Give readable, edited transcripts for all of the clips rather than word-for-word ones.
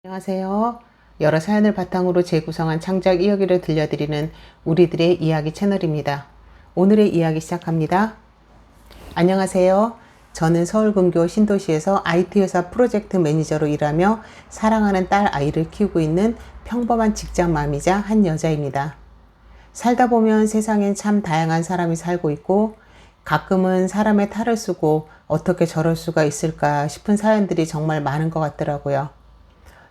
안녕하세요. 여러 사연을 바탕으로 재구성한 창작 이야기를 들려드리는 우리들의 이야기 채널입니다. 오늘의 이야기 시작합니다. 안녕하세요. 저는 서울근교 신도시에서 IT회사 프로젝트 매니저로 일하며 사랑하는 딸 아이를 키우고 있는 평범한 직장맘이자 한 여자입니다. 살다 보면 세상엔 참 다양한 사람이 살고 있고 가끔은 사람의 탈을 쓰고 어떻게 저럴 수가 있을까 싶은 사연들이 정말 많은 것 같더라고요.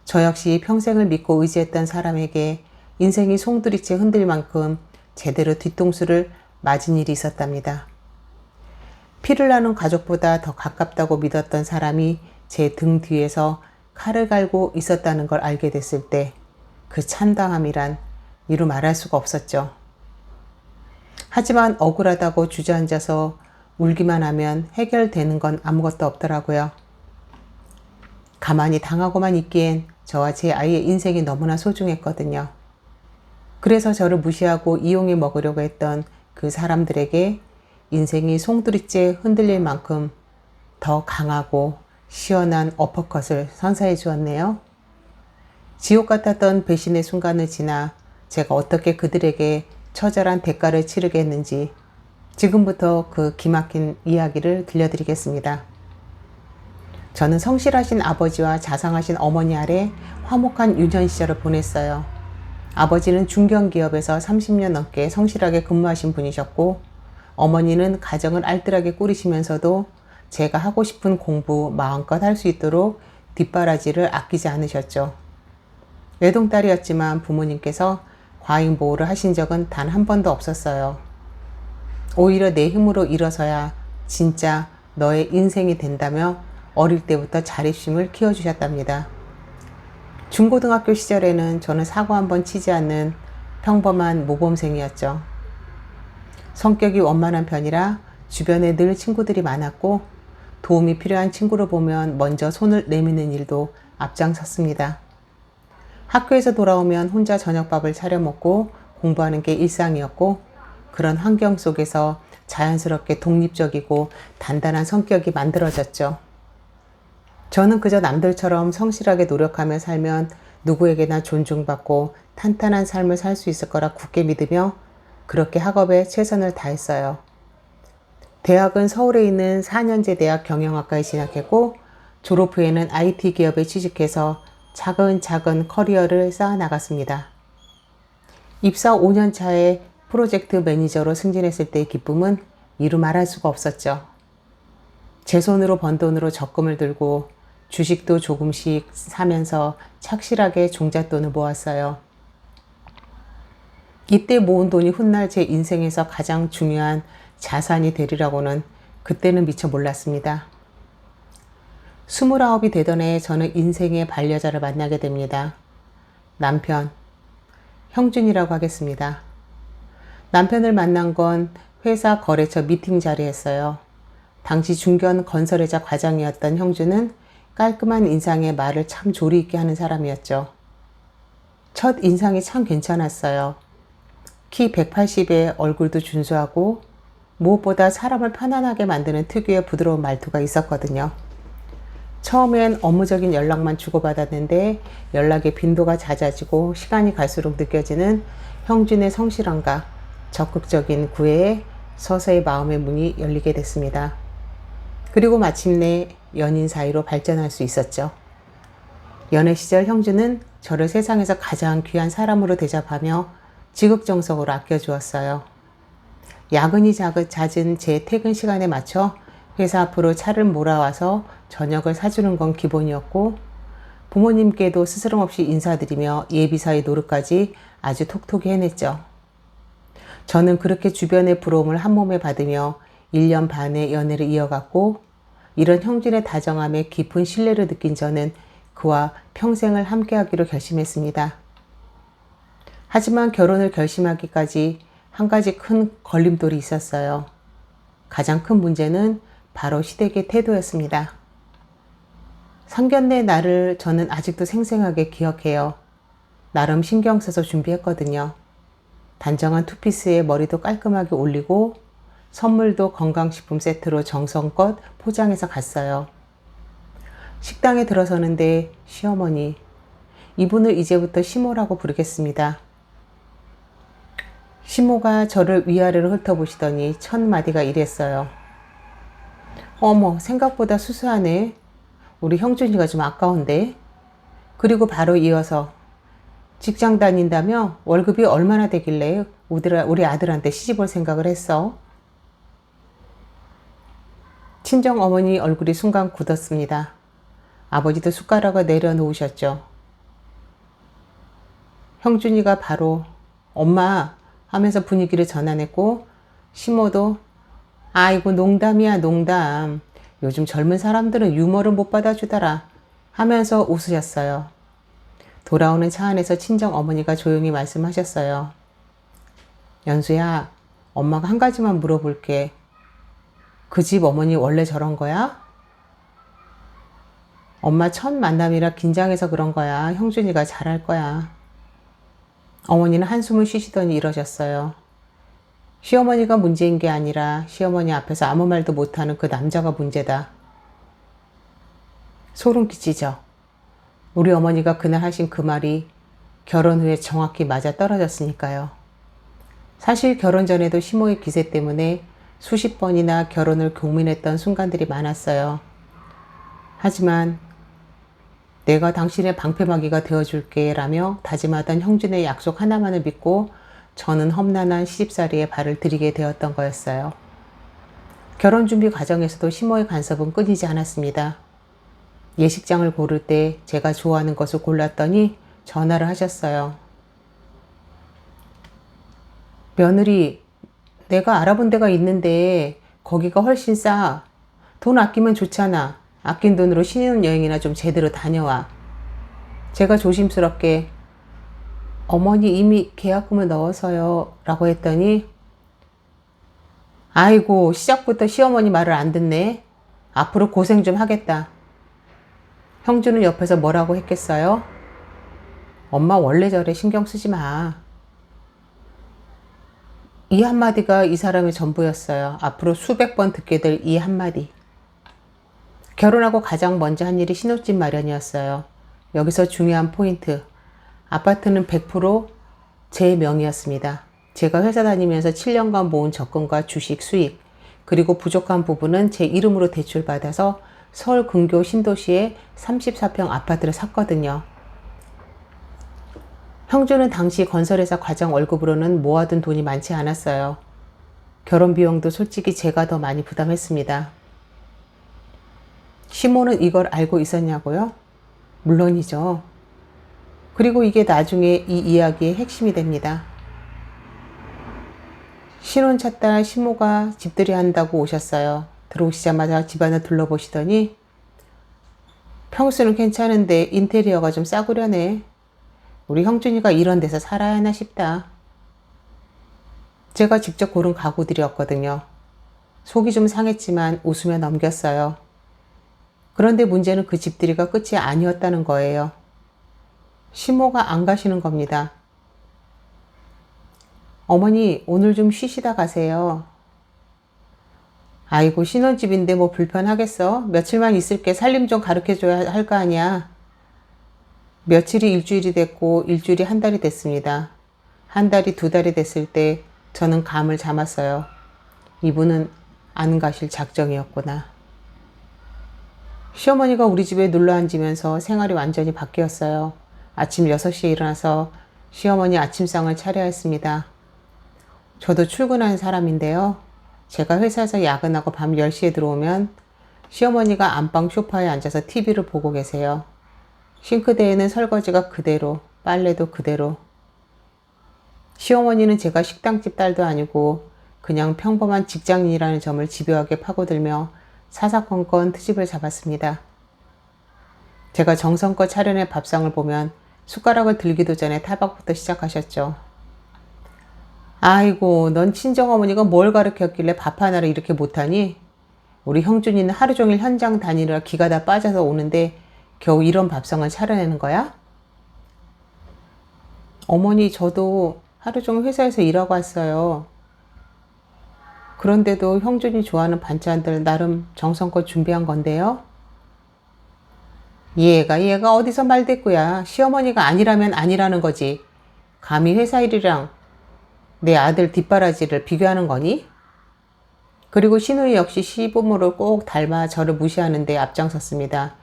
저 역시 평생을 믿고 의지했던 사람에게 인생이 송두리째 흔들 만큼 제대로 뒤통수를 맞은 일이 있었답니다. 피를 나눈 가족보다 더 가깝다고 믿었던 사람이 제 등 뒤에서 칼을 갈고 있었다는 걸 알게 됐을 때 그 참담함이란 이루 말할 수가 없었죠. 하지만 억울하다고 주저앉아서 울기만 하면 해결되는 건 아무것도 없더라고요. 가만히 당하고만 있기엔 저와 제 아이의 인생이 너무나 소중했거든요. 그래서 저를 무시하고 이용해 먹으려고 했던 그 사람들에게 인생이 송두리째 흔들릴 만큼 더 강하고 시원한 어퍼컷을 선사해 주었네요. 지옥 같았던 배신의 순간을 지나 제가 어떻게 그들에게 처절한 대가를 치르게 했는지 지금부터 그 기막힌 이야기를 들려드리겠습니다. 저는 성실하신 아버지와 자상하신 어머니 아래 화목한 유년 시절을 보냈어요. 아버지는 중견기업에서 30년 넘게 성실하게 근무하신 분이셨고 어머니는 가정을 알뜰하게 꾸리시면서도 제가 하고 싶은 공부 마음껏 할 수 있도록 뒷바라지를 아끼지 않으셨죠. 외동딸이었지만 부모님께서 과잉보호를 하신 적은 단 한 번도 없었어요. 오히려 내 힘으로 일어서야 진짜 너의 인생이 된다며 어릴 때부터 자립심을 키워주셨답니다. 중고등학교 시절에는 저는 사고 한번 치지 않는 평범한 모범생이었죠. 성격이 원만한 편이라 주변에 늘 친구들이 많았고 도움이 필요한 친구를 보면 먼저 손을 내미는 일도 앞장섰습니다. 학교에서 돌아오면 혼자 저녁밥을 차려 먹고 공부하는 게 일상이었고 그런 환경 속에서 자연스럽게 독립적이고 단단한 성격이 만들어졌죠. 저는 그저 남들처럼 성실하게 노력하며 살면 누구에게나 존중받고 탄탄한 삶을 살 수 있을 거라 굳게 믿으며 그렇게 학업에 최선을 다했어요. 대학은 서울에 있는 4년제 대학 경영학과에 진학했고 졸업 후에는 IT 기업에 취직해서 차근차근 커리어를 쌓아나갔습니다. 입사 5년 차에 프로젝트 매니저로 승진했을 때의 기쁨은 이루 말할 수가 없었죠. 제 손으로 번 돈으로 적금을 들고 주식도 조금씩 사면서 착실하게 종잣돈을 모았어요. 이때 모은 돈이 훗날 제 인생에서 가장 중요한 자산이 되리라고는 그때는 미처 몰랐습니다. 29이 되던 해에 저는 인생의 반려자를 만나게 됩니다. 남편, 형준이라고 하겠습니다. 남편을 만난 건 회사 거래처 미팅 자리였어요. 당시 중견 건설회사 과장이었던 형준은 깔끔한 인상에 말을 참 조리 있게 하는 사람이었죠. 첫 인상이 참 괜찮았어요. 키 180에 얼굴도 준수하고 무엇보다 사람을 편안하게 만드는 특유의 부드러운 말투가 있었거든요. 처음엔 업무적인 연락만 주고받았는데 연락의 빈도가 잦아지고 시간이 갈수록 느껴지는 형준의 성실함과 적극적인 구애에 서서히 마음의 문이 열리게 됐습니다. 그리고 마침내 연인 사이로 발전할 수 있었죠. 연애 시절 형준은 저를 세상에서 가장 귀한 사람으로 대접하며 지극정성으로 아껴주었어요. 야근이 잦은 제 퇴근 시간에 맞춰 회사 앞으로 차를 몰아와서 저녁을 사주는 건 기본이었고 부모님께도 스스럼 없이 인사드리며 예비사의 노릇까지 아주 톡톡히 해냈죠. 저는 그렇게 주변의 부러움을 한 몸에 받으며 1년 반의 연애를 이어갔고 이런 형준의 다정함에 깊은 신뢰를 느낀 저는 그와 평생을 함께하기로 결심했습니다. 하지만 결혼을 결심하기까지 한 가지 큰 걸림돌이 있었어요. 가장 큰 문제는 바로 시댁의 태도였습니다. 상견례 날을 저는 아직도 생생하게 기억해요. 나름 신경 써서 준비했거든요. 단정한 투피스에 머리도 깔끔하게 올리고 선물도 건강식품 세트로 정성껏 포장해서 갔어요. 식당에 들어서는데 시어머니, 이분을 이제부터 시모라고 부르겠습니다. 시모가 저를 위아래로 훑어보시더니 첫 마디가 이랬어요. 어머, 생각보다 수수하네. 우리 형준이가 좀 아까운데. 그리고 바로 이어서 직장 다닌다며 월급이 얼마나 되길래 우리 아들한테 시집 올 생각을 했어? 친정 어머니 얼굴이 순간 굳었습니다. 아버지도 숟가락을 내려놓으셨죠. 형준이가 바로 엄마 하면서 분위기를 전환했고 시모도 아이고 농담이야 농담. 요즘 젊은 사람들은 유머를 못 받아주더라 하면서 웃으셨어요. 돌아오는 차 안에서 친정 어머니가 조용히 말씀하셨어요. 연수야, 엄마가 한 가지만 물어볼게. 그 집 어머니 원래 저런 거야? 엄마 첫 만남이라 긴장해서 그런 거야. 형준이가 잘할 거야. 어머니는 한숨을 쉬시더니 이러셨어요. 시어머니가 문제인 게 아니라 시어머니 앞에서 아무 말도 못하는 그 남자가 문제다. 소름 끼치죠? 우리 어머니가 그날 하신 그 말이 결혼 후에 정확히 맞아 떨어졌으니까요. 사실 결혼 전에도 시모의 기세 때문에 수십 번이나 결혼을 고민했던 순간들이 많았어요. 하지만 내가 당신의 방패막이가 되어줄게 라며 다짐하던 형준의 약속 하나만을 믿고 저는 험난한 시집살이에 발을 들이게 되었던 거였어요. 결혼 준비 과정에서도 시모의 간섭은 끊이지 않았습니다. 예식장을 고를 때 제가 좋아하는 것을 골랐더니 전화를 하셨어요. 며느리, 내가 알아본 데가 있는데 거기가 훨씬 싸. 돈 아끼면 좋잖아. 아낀 돈으로 신혼여행이나 좀 제대로 다녀와. 제가 조심스럽게 어머니 이미 계약금을 넣어서요 라고 했더니 아이고 시작부터 시어머니 말을 안 듣네. 앞으로 고생 좀 하겠다. 형주는 옆에서 뭐라고 했겠어요? 엄마 원래 저래 신경 쓰지 마. 이 한마디가 이 사람의 전부였어요. 앞으로 수백 번 듣게 될 이 한마디. 결혼하고 가장 먼저 한 일이 신혼집 마련이었어요. 여기서 중요한 포인트. 아파트는 100%제 명의였습니다. 제가 회사 다니면서 7년간 모은 적금과 주식 수익, 그리고 부족한 부분은 제 이름으로 대출받아서 서울 근교 신도시에 34평 아파트를 샀거든요. 형주는 당시 건설회사 과장 월급으로는 모아둔 돈이 많지 않았어요. 결혼 비용도 솔직히 제가 더 많이 부담했습니다. 시모는 이걸 알고 있었냐고요? 물론이죠. 그리고 이게 나중에 이 이야기의 핵심이 됩니다. 신혼 찼다 시모가 집들이 한다고 오셨어요. 들어오시자마자 집안을 둘러보시더니 평수는 괜찮은데 인테리어가 좀 싸구려네. 우리 형준이가 이런 데서 살아야 하나 싶다. 제가 직접 고른 가구들이었거든요. 속이 좀 상했지만 웃으며 넘겼어요. 그런데 문제는 그 집들이가 끝이 아니었다는 거예요. 시모가 안 가시는 겁니다. 어머니 오늘 좀 쉬시다 가세요. 아이고 신혼집인데 뭐 불편하겠어? 며칠만 있을게. 살림 좀 가르쳐줘야 할 거 아니야. 며칠이 일주일이 됐고 일주일이 한 달이 됐습니다. 한 달이 두 달이 됐을 때 저는 감을 잡았어요. 이분은 안 가실 작정이었구나. 시어머니가 우리 집에 눌러 앉으면서 생활이 완전히 바뀌었어요. 아침 6시에 일어나서 시어머니 아침상을 차려야 했습니다. 저도 출근하는 사람인데요. 제가 회사에서 야근하고 밤 10시에 들어오면 시어머니가 안방 소파에 앉아서 TV를 보고 계세요. 싱크대에는 설거지가 그대로, 빨래도 그대로. 시어머니는 제가 식당집 딸도 아니고 그냥 평범한 직장인이라는 점을 집요하게 파고들며 사사건건 트집을 잡았습니다. 제가 정성껏 차려낸 밥상을 보면 숟가락을 들기도 전에 타박부터 시작하셨죠. 아이고, 넌 친정어머니가 뭘 가르쳤길래 밥 하나를 이렇게 못하니? 우리 형준이는 하루 종일 현장 다니느라 기가 다 빠져서 오는데 겨우 이런 밥상을 차려내는 거야? 어머니, 저도 하루 종일 회사에서 일하고 왔어요. 그런데도 형준이 좋아하는 반찬들 나름 정성껏 준비한 건데요. 얘가 어디서 말대꾸야. 시어머니가 아니라면 아니라는 거지. 감히 회사 일이랑 내 아들 뒷바라지를 비교하는 거니? 그리고 시누이 역시 시부모를 꼭 닮아 저를 무시하는데 앞장섰습니다.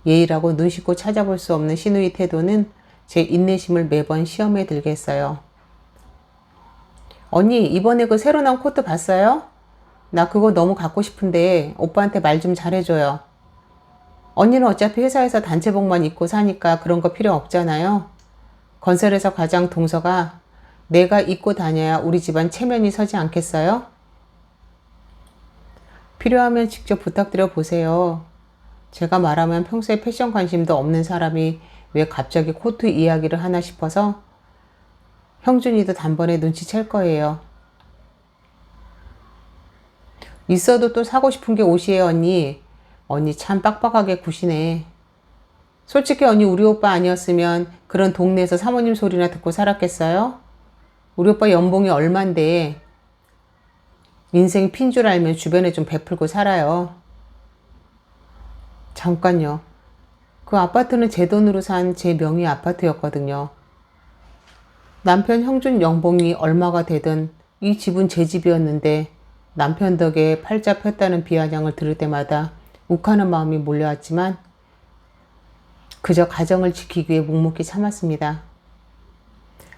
예의라고 눈 씻고 찾아볼 수 없는 시누이 태도는 제 인내심을 매번 시험에 들게 했어요. 언니, 이번에 그 새로 나온 코트 봤어요? 나 그거 너무 갖고 싶은데 오빠한테 말 좀 잘해줘요. 언니는 어차피 회사에서 단체복만 입고 사니까 그런 거 필요 없잖아요. 건설에서 과장 동서가 내가 입고 다녀야 우리 집안 체면이 서지 않겠어요? 필요하면 직접 부탁드려 보세요. 제가 말하면 평소에 패션 관심도 없는 사람이 왜 갑자기 코트 이야기를 하나 싶어서 형준이도 단번에 눈치챌 거예요. 있어도 또 사고 싶은 게 옷이에요, 언니. 언니 참 빡빡하게 구시네. 솔직히 언니 우리 오빠 아니었으면 그런 동네에서 사모님 소리나 듣고 살았겠어요? 우리 오빠 연봉이 얼만데 인생 핀 줄 알면 주변에 좀 베풀고 살아요. 잠깐요. 그 아파트는 제 돈으로 산 제 명의 아파트였거든요. 남편 형준 연봉이 얼마가 되든 이 집은 제 집이었는데 남편 덕에 팔자 폈다는 비아냥을 들을 때마다 욱하는 마음이 몰려왔지만 그저 가정을 지키기 위해 묵묵히 참았습니다.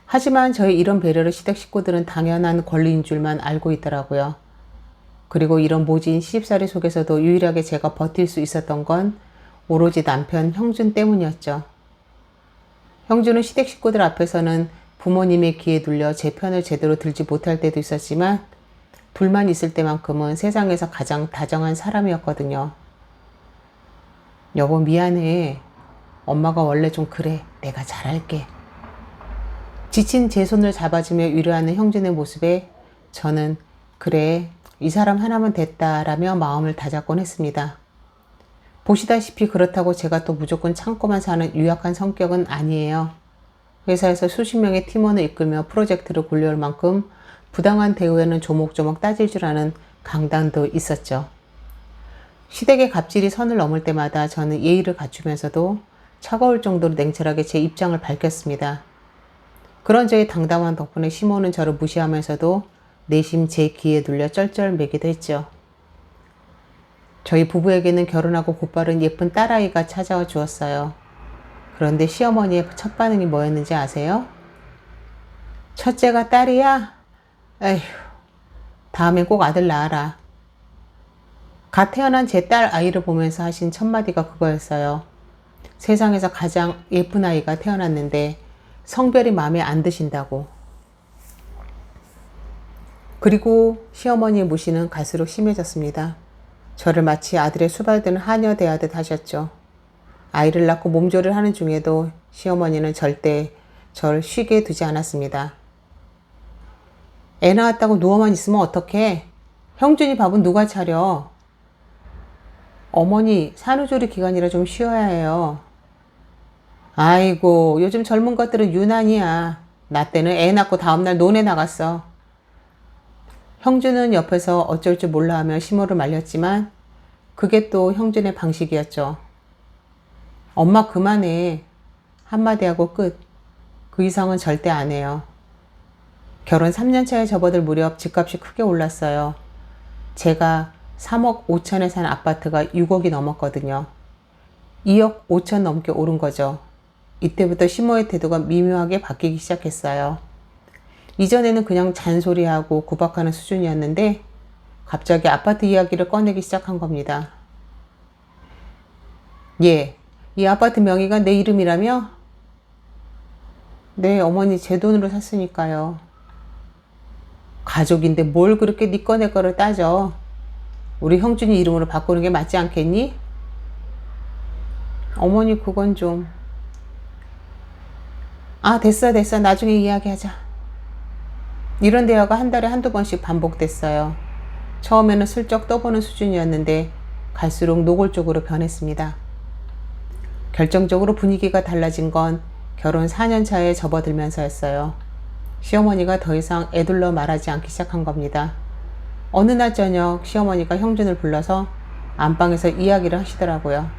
하지만 저의 이런 배려를 시댁 식구들은 당연한 권리인 줄만 알고 있더라고요. 그리고 이런 모진 시집살이 속에서도 유일하게 제가 버틸 수 있었던 건 오로지 남편 형준 때문이었죠. 형준은 시댁 식구들 앞에서는 부모님의 귀에 눌려 제 편을 제대로 들지 못할 때도 있었지만 둘만 있을 때만큼은 세상에서 가장 다정한 사람이었거든요. 여보 미안해. 엄마가 원래 좀 그래. 내가 잘할게. 지친 제 손을 잡아주며 위로하는 형준의 모습에 저는 그래 이 사람 하나면 됐다라며 마음을 다잡곤 했습니다. 보시다시피 그렇다고 제가 또 무조건 참고만 사는 유약한 성격은 아니에요. 회사에서 수십 명의 팀원을 이끌며 프로젝트를 굴려올 만큼 부당한 대우에는 조목조목 따질 줄 아는 강단도 있었죠. 시댁의 갑질이 선을 넘을 때마다 저는 예의를 갖추면서도 차가울 정도로 냉철하게 제 입장을 밝혔습니다. 그런 저의 당당한 덕분에 시모는 저를 무시하면서도 내심 제 귀에 눌려 쩔쩔매기도 했죠. 저희 부부에게는 결혼하고 곧바른 예쁜 딸아이가 찾아와 주었어요. 그런데 시어머니의 첫 반응이 뭐였는지 아세요? 첫째가 딸이야? 에휴, 다음엔 꼭 아들 낳아라. 갓 태어난 제 딸 아이를 보면서 하신 첫마디가 그거였어요. 세상에서 가장 예쁜 아이가 태어났는데 성별이 마음에 안 드신다고. 그리고 시어머니의 무시는 갈수록 심해졌습니다. 저를 마치 아들의 수발든 하녀 대하듯 하셨죠. 아이를 낳고 몸조리를 하는 중에도 시어머니는 절대 저를 쉬게 두지 않았습니다. 애 낳았다고 누워만 있으면 어떡해? 형준이 밥은 누가 차려? 어머니 산후조리 기간이라 좀 쉬어야 해요. 아이고 요즘 젊은 것들은 유난이야. 나 때는 애 낳고 다음날 논에 나갔어. 형준은 옆에서 어쩔 줄 몰라 하며 시모를 말렸지만 그게 또 형준의 방식이었죠. 엄마 그만해. 한마디 하고 끝. 그 이상은 절대 안 해요. 결혼 3년 차에 접어들 무렵 집값이 크게 올랐어요. 제가 3억 5천에 산 아파트가 6억이 넘었거든요. 2억 5천 넘게 오른 거죠. 이때부터 시모의 태도가 미묘하게 바뀌기 시작했어요. 이전에는 그냥 잔소리하고 구박하는 수준이었는데 갑자기 아파트 이야기를 꺼내기 시작한 겁니다. 예, 이 아파트 명의가 내 이름이라며? 네, 어머니 제 돈으로 샀으니까요. 가족인데 뭘 그렇게 네 거 내 거를 따져. 우리 형준이 이름으로 바꾸는 게 맞지 않겠니? 어머니 그건 좀... 아 됐어 나중에 이야기하자. 이런 대화가 한 달에 한두 번씩 반복됐어요. 처음에는 슬쩍 떠보는 수준이었는데 갈수록 노골적으로 변했습니다. 결정적으로 분위기가 달라진 건 결혼 4년 차에 접어들면서였어요. 시어머니가 더 이상 애둘러 말하지 않기 시작한 겁니다. 어느 날 저녁 시어머니가 형준을 불러서 안방에서 이야기를 하시더라고요.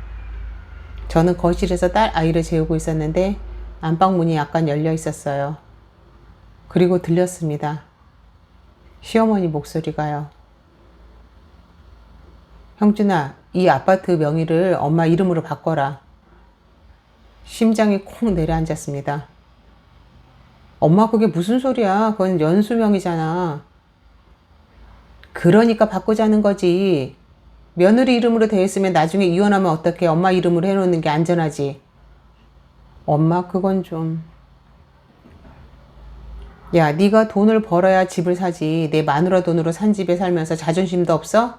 저는 거실에서 딸 아이를 재우고 있었는데 안방문이 약간 열려 있었어요. 그리고 들렸습니다. 시어머니 목소리가요. 형준아, 이 아파트 명의를 엄마 이름으로 바꿔라. 심장이 콩 내려앉았습니다. 엄마 그게 무슨 소리야? 그건 연수명이잖아. 그러니까 바꾸자는 거지. 며느리 이름으로 되어 있으면 나중에 이혼하면 어떡해. 엄마 이름으로 해놓는 게 안전하지. 엄마 그건 좀... 야, 네가 돈을 벌어야 집을 사지. 내 마누라 돈으로 산 집에 살면서 자존심도 없어?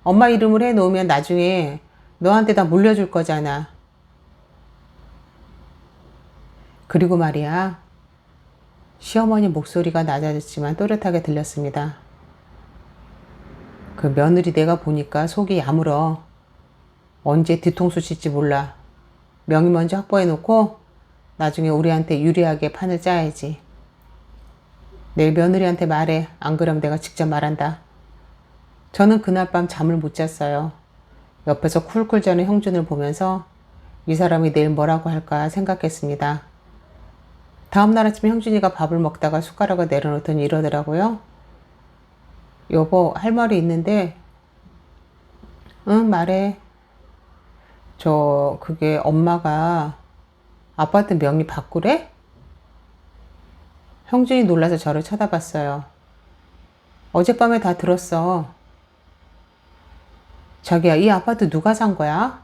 엄마 이름으로 해놓으면 나중에 너한테 다 물려줄 거잖아. 그리고 말이야. 시어머니 목소리가 낮아졌지만 또렷하게 들렸습니다. 그 며느리 내가 보니까 속이 야물어. 언제 뒤통수 칠지 몰라. 명의 먼저 확보해놓고 나중에 우리한테 유리하게 판을 짜야지. 내일 며느리한테 말해. 안 그러면 내가 직접 말한다. 저는 그날 밤 잠을 못 잤어요. 옆에서 쿨쿨 자는 형준을 보면서 이 사람이 내일 뭐라고 할까 생각했습니다. 다음날 아침에 형준이가 밥을 먹다가 숟가락을 내려놓더니 이러더라고요. 여보, 할 말이 있는데. 응, 말해. 그게 엄마가 아파트 명의 바꾸래? 형준이 놀라서 저를 쳐다봤어요. 어젯밤에 다 들었어. 자기야, 이 아파트 누가 산 거야?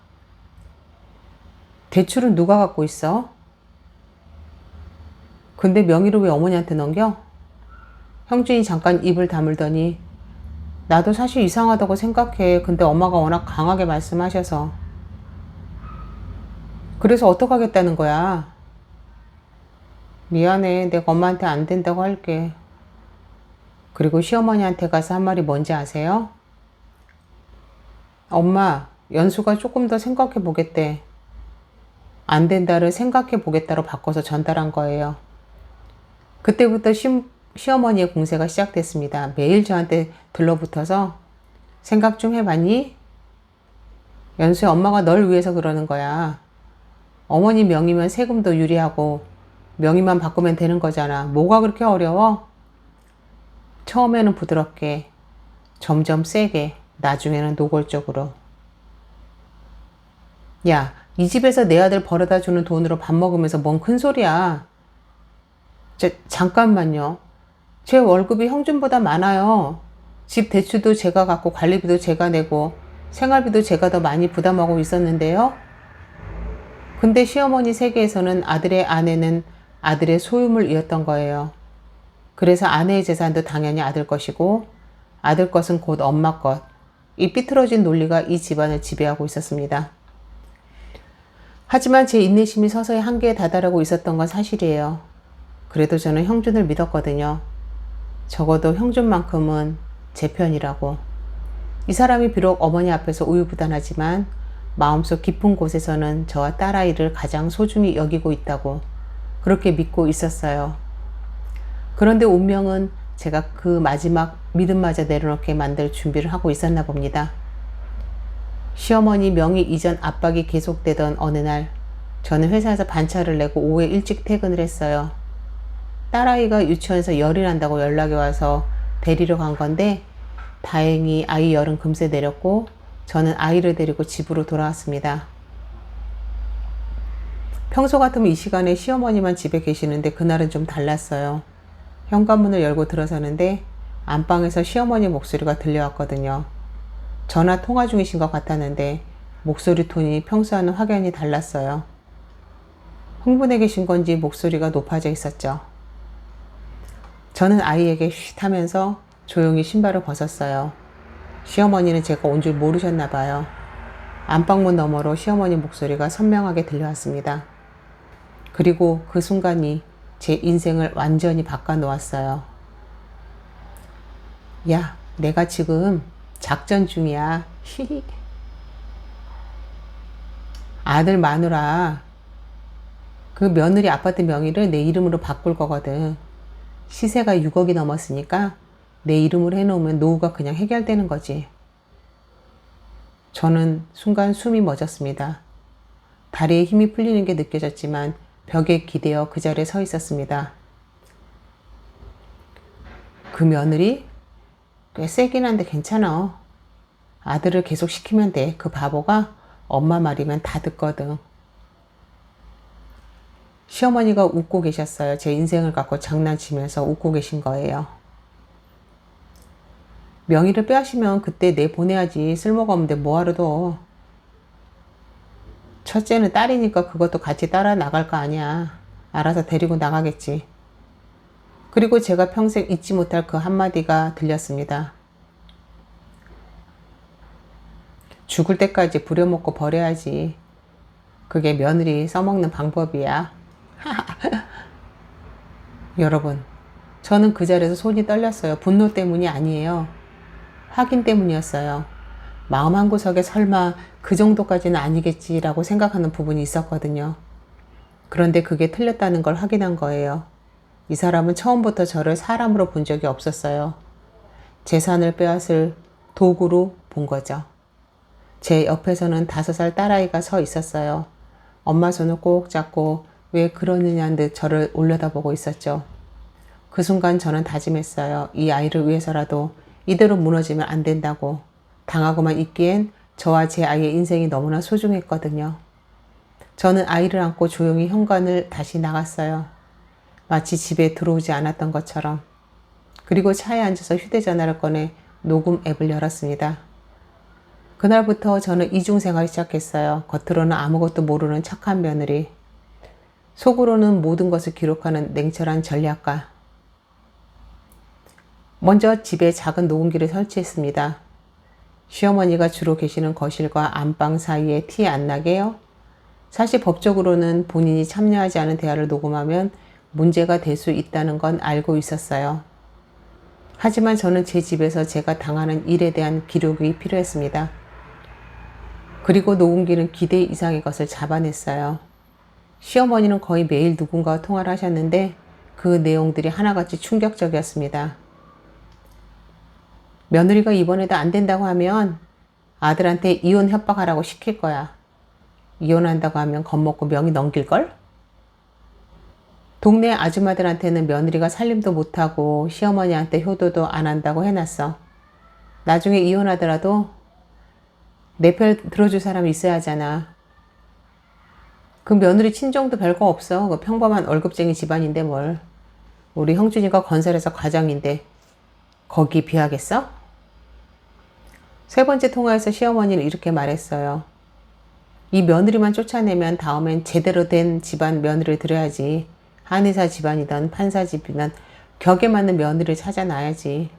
대출은 누가 갖고 있어? 근데 명의를 왜 어머니한테 넘겨? 형준이 잠깐 입을 다물더니 나도 사실 이상하다고 생각해. 근데 엄마가 워낙 강하게 말씀하셔서. 그래서 어떡하겠다는 거야? 미안해. 내가 엄마한테 안 된다고 할게. 그리고 시어머니한테 가서 한 말이 뭔지 아세요? 엄마, 연수가 조금 더 생각해 보겠대. 안 된다를 생각해 보겠다로 바꿔서 전달한 거예요. 그때부터 시어머니의 공세가 시작됐습니다. 매일 저한테 들러붙어서 생각 좀 해봤니? 연수야, 엄마가 널 위해서 그러는 거야. 어머니 명의면 세금도 유리하고 명의만 바꾸면 되는 거잖아. 뭐가 그렇게 어려워? 처음에는 부드럽게, 점점 세게, 나중에는 노골적으로. 야, 이 집에서 내 아들 벌어다 주는 돈으로 밥 먹으면서 뭔 큰 소리야. 잠깐만요. 제 월급이 형준보다 많아요. 집 대출도 제가 갚고 관리비도 제가 내고 생활비도 제가 더 많이 부담하고 있었는데요. 근데 시어머니 세계에서는 아들의 아내는 아들의 소유물이었던 거예요. 그래서 아내의 재산도 당연히 아들 것이고 아들 것은 곧 엄마 것. 이 삐뚤어진 논리가 이 집안을 지배하고 있었습니다. 하지만 제 인내심이 서서히 한계에 다다르고 있었던 건 사실이에요. 그래도 저는 형준을 믿었거든요. 적어도 형준만큼은 제 편이라고. 이 사람이 비록 어머니 앞에서 우유부단하지만 마음속 깊은 곳에서는 저와 딸아이를 가장 소중히 여기고 있다고 그렇게 믿고 있었어요. 그런데 운명은 제가 그 마지막 믿음마저 내려놓게 만들 준비를 하고 있었나 봅니다. 시어머니 명의 이전 압박이 계속되던 어느 날 저는 회사에서 반차를 내고 오후에 일찍 퇴근을 했어요. 딸아이가 유치원에서 열이 난다고 연락이 와서 데리러 간 건데 다행히 아이 열은 금세 내렸고 저는 아이를 데리고 집으로 돌아왔습니다. 평소 같으면 이 시간에 시어머니만 집에 계시는데 그날은 좀 달랐어요. 현관문을 열고 들어서는데 안방에서 시어머니 목소리가 들려왔거든요. 전화 통화 중이신 것 같았는데 목소리 톤이 평소와는 확연히 달랐어요. 흥분해 계신 건지 목소리가 높아져 있었죠. 저는 아이에게 쉿 하면서 조용히 신발을 벗었어요. 시어머니는 제가 온 줄 모르셨나 봐요. 안방문 너머로 시어머니 목소리가 선명하게 들려왔습니다. 그리고 그 순간이 제 인생을 완전히 바꿔놓았어요. 야, 내가 지금 작전 중이야. 히히. 아들 마누라 그 며느리 아파트 명의를 내 이름으로 바꿀 거거든. 시세가 6억이 넘었으니까 내 이름으로 해놓으면 노후가 그냥 해결되는 거지. 저는 순간 숨이 멎었습니다. 다리에 힘이 풀리는 게 느껴졌지만 벽에 기대어 그 자리에 서 있었습니다. 그 며느리? 꽤 세긴 한데 괜찮아. 아들을 계속 시키면 돼. 그 바보가 엄마 말이면 다 듣거든. 시어머니가 웃고 계셨어요. 제 인생을 갖고 장난치면서 웃고 계신 거예요. 명의를 빼앗으면 그때 내보내야지. 쓸모가 없는데 뭐하러 둬. 첫째는 딸이니까 그것도 같이 따라 나갈 거 아니야. 알아서 데리고 나가겠지. 그리고 제가 평생 잊지 못할 그 한마디가 들렸습니다. 죽을 때까지 부려먹고 버려야지. 그게 며느리 써먹는 방법이야. 여러분, 저는 그 자리에서 손이 떨렸어요. 분노 때문이 아니에요. 확인 때문이었어요. 마음 한구석에 설마 그 정도까지는 아니겠지라고 생각하는 부분이 있었거든요. 그런데 그게 틀렸다는 걸 확인한 거예요. 이 사람은 처음부터 저를 사람으로 본 적이 없었어요. 재산을 빼앗을 도구로 본 거죠. 제 옆에서는 5살 딸아이가 서 있었어요. 엄마 손을 꼭 잡고 왜 그러느냐는 듯 저를 올려다보고 있었죠. 그 순간 저는 다짐했어요. 이 아이를 위해서라도 이대로 무너지면 안 된다고. 당하고만 있기엔 저와 제 아이의 인생이 너무나 소중했거든요. 저는 아이를 안고 조용히 현관을 다시 나갔어요. 마치 집에 들어오지 않았던 것처럼. 그리고 차에 앉아서 휴대전화를 꺼내 녹음 앱을 열었습니다. 그날부터 저는 이중생활을 시작했어요. 겉으로는 아무것도 모르는 착한 며느리. 속으로는 모든 것을 기록하는 냉철한 전략가. 먼저 집에 작은 녹음기를 설치했습니다. 시어머니가 주로 계시는 거실과 안방 사이에 티 안 나게요. 사실 법적으로는 본인이 참여하지 않은 대화를 녹음하면 문제가 될 수 있다는 건 알고 있었어요. 하지만 저는 제 집에서 제가 당하는 일에 대한 기록이 필요했습니다. 그리고 녹음기는 기대 이상의 것을 잡아냈어요. 시어머니는 거의 매일 누군가와 통화를 하셨는데 그 내용들이 하나같이 충격적이었습니다. 며느리가 이번에도 안 된다고 하면 아들한테 이혼 협박하라고 시킬 거야. 이혼한다고 하면 겁먹고 명의 넘길걸? 동네 아줌마들한테는 며느리가 살림도 못하고 시어머니한테 효도도 안 한다고 해놨어. 나중에 이혼하더라도 내 편 들어줄 사람이 있어야 하잖아. 그 며느리 친정도 별거 없어. 그 평범한 월급쟁이 집안인데 뭘. 우리 형준이가 건설회사 과장인데 거기 비하겠어? 3번째 통화에서 시어머니는 이렇게 말했어요. 이 며느리만 쫓아내면 다음엔 제대로 된 집안 며느리를 들여야지. 한의사 집안이든 판사 집이든 격에 맞는 며느리를 찾아놔야지.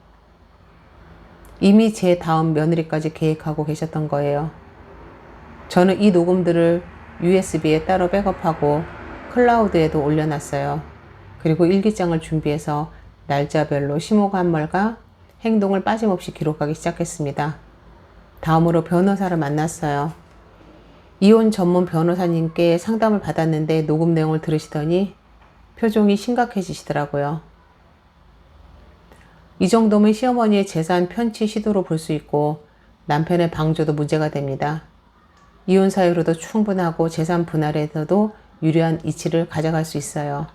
이미 제 다음 며느리까지 계획하고 계셨던 거예요. 저는 이 녹음들을 USB에 따로 백업하고 클라우드에도 올려놨어요. 그리고 일기장을 준비해서 날짜별로 심호감말과 행동을 빠짐없이 기록하기 시작했습니다. 다음으로 변호사를 만났어요. 이혼 전문 변호사님께 상담을 받았는데 녹음 내용을 들으시더니 표정이 심각해지시더라고요. 이 정도면 시어머니의 재산 편취 시도로 볼 수 있고 남편의 방조도 문제가 됩니다. 이혼 사유로도 충분하고 재산 분할에서도 유리한 이치를 가져갈 수 있어요.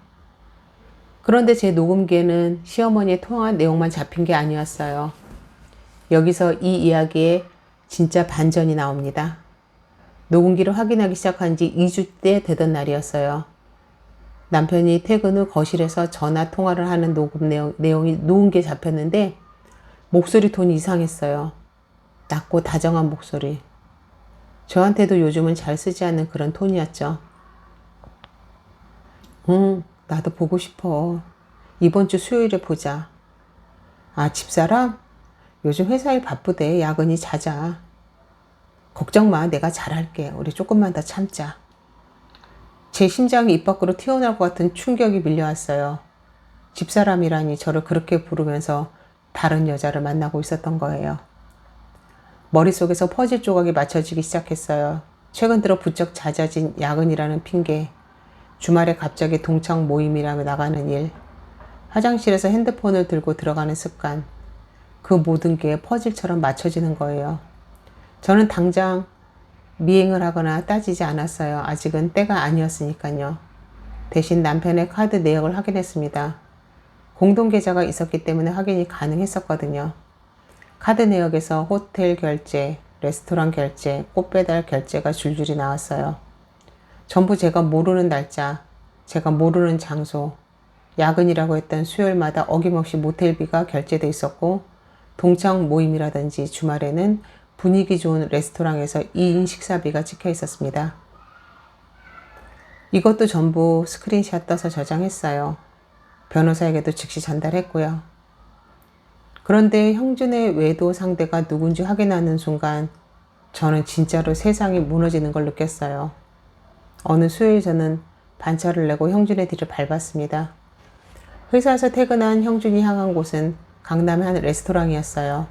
그런데 제 녹음기에는 시어머니의 통화 내용만 잡힌 게 아니었어요. 여기서 이 이야기에 진짜 반전이 나옵니다. 녹음기를 확인하기 시작한 지 2주째 되던 날이었어요. 남편이 퇴근 후 거실에서 전화 통화를 하는 녹음 내용이 녹음기에 잡혔는데 목소리 톤이 이상했어요. 낮고 다정한 목소리. 저한테도 요즘은 잘 쓰지 않는 그런 톤이었죠. 나도 보고 싶어. 이번 주 수요일에 보자. 아, 집사람? 요즘 회사 일 바쁘대. 야근이 잦아. 걱정 마. 내가 잘할게. 우리 조금만 더 참자. 제 심장이 입 밖으로 튀어나올 것 같은 충격이 밀려왔어요. 집사람이라니 저를 그렇게 부르면서 다른 여자를 만나고 있었던 거예요. 머릿속에서 퍼즐 조각이 맞춰지기 시작했어요. 최근 들어 부쩍 잦아진 야근이라는 핑계, 주말에 갑자기 동창 모임이라며 나가는 일, 화장실에서 핸드폰을 들고 들어가는 습관, 그 모든 게 퍼즐처럼 맞춰지는 거예요. 저는 당장 미행을 하거나 따지지 않았어요. 아직은 때가 아니었으니까요. 대신 남편의 카드 내역을 확인했습니다. 공동 계좌가 있었기 때문에 확인이 가능했었거든요. 카드 내역에서 호텔 결제, 레스토랑 결제, 꽃배달 결제가 줄줄이 나왔어요. 전부 제가 모르는 날짜, 제가 모르는 장소, 야근이라고 했던 수요일마다 어김없이 모텔비가 결제돼 있었고, 동창 모임이라든지 주말에는 분위기 좋은 레스토랑에서 2인 식사비가 찍혀 있었습니다. 이것도 전부 스크린샷 떠서 저장했어요. 변호사에게도 즉시 전달했고요. 그런데 형준의 외도 상대가 누군지 확인하는 순간 저는 진짜로 세상이 무너지는 걸 느꼈어요. 어느 수요일 저는 반차를 내고 형준의 뒤를 밟았습니다. 회사에서 퇴근한 형준이 향한 곳은 강남의 한 레스토랑이었어요.